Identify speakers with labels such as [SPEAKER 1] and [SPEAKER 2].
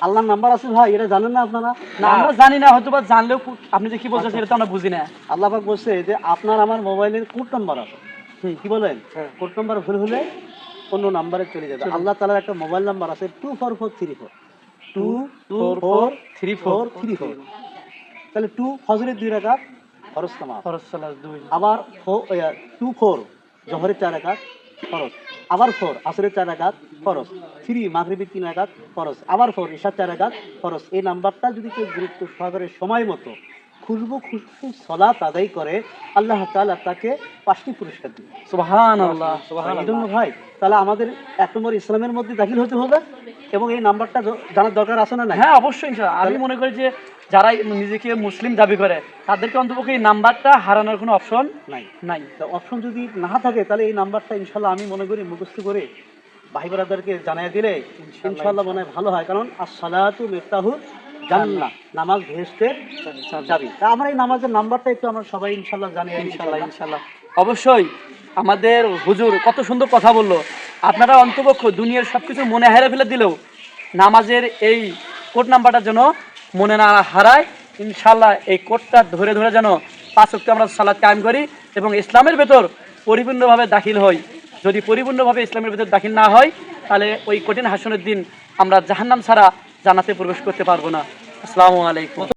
[SPEAKER 1] আল্লাহর নাম্বার আছে ভাই, এটা জানেন না আপনারা?
[SPEAKER 2] না আমরা জানি না, হয়তো বা জানলেও আপনি যে কি বলছেন সেটা তো আমরা বুঝি না।
[SPEAKER 1] আল্লাহ পাক বলছে যে আপনার আমার মোবাইলের কোড নাম্বার আছে, কি বলেন, কোড নাম্বার ভুল হলে অন্য নাম্বারে চলে যাবে। আল্লাহ তাআলার একটা মোবাইল নাম্বার আছে 24434 24434। তাহলে 2 ফজরের 2 রাকাত ফরজ নামাজ,
[SPEAKER 2] ফরজ সালাত 2,
[SPEAKER 1] আবার 24 জোহরের 4 রাকাত ফরজ, আবার 4 আসরের 4 রাকাত ফরজ, 3 মাগরিবের 3 রাকাত ফরজ, আবার 4 ইশার 4 রাকাত ফরজ। এই নাম্বারটা যদি কেউ গুরুত্ব সহকারে সময় মতো খুশবু সালাত আদায় করে, আল্লাহ তাআলা তাকে 5টি পুরস্কার দিবে।
[SPEAKER 2] সুবহানাল্লাহ
[SPEAKER 1] এই
[SPEAKER 2] সুবহানাল্লাহ।
[SPEAKER 1] জন্য ভাই, তাহলে আমাদের 1 নম্বর ইসলামের মধ্যে দাখিল হতে হবে এবং এই নাম্বারটা জানার দরকার আছে না?
[SPEAKER 2] হ্যাঁ অবশ্যই ইনশাআল্লাহ। আমি মনে করি যে যারা নিজেকে মুসলিম দাবি করে তাদেরকে অন্তপক্ষে এই নাম্বারটা হারানোর কোনো অপশন নাই।
[SPEAKER 1] তো অপশন যদি না থাকে তাহলে এই নাম্বারটা ইনশাল্লাহ আমি মনে করি মুখস্থ করে ভাই ব্রাদারকে জানিয়ে দিলে ইনশাল্লাহ মনে হয় ভালো হয়। কারণ as-সালাতু মিফতাহুল জান্নাহ, নামাজ বেহেশতের চাবি। তা আমরা এই নামাজের নাম্বারটা একটু আমরা সবাই ইনশাল্লাহ জানিয়ে দিই
[SPEAKER 2] ইনশাআল্লাহ। অবশ্যই আমাদের হুজুর কত সুন্দর কথা বললো। আপনারা অন্তপক্ষ দুনিয়ার সবকিছু মনে হারিয়ে ফেলে দিলেও নামাজের এই কোড নাম্বারটা যেন মনে না হারায়। ইনশাআল্লাহ এই কোডটা ধরে ধরে যেন 5 ওয়াক্ত আমরা সালাত কায়েম করি এবং ইসলামের ভেতর পরিপূর্ণভাবে দাখিল হই। যদি পরিপূর্ণভাবে ইসলামের ভেতর দাখিল না হয় তাহলে ওই কঠিন হাসনের দিন আমরা জাহান্নাম ছাড়া জান্নাতে প্রবেশ করতে পারবো না। আসসালামু আলাইকুম।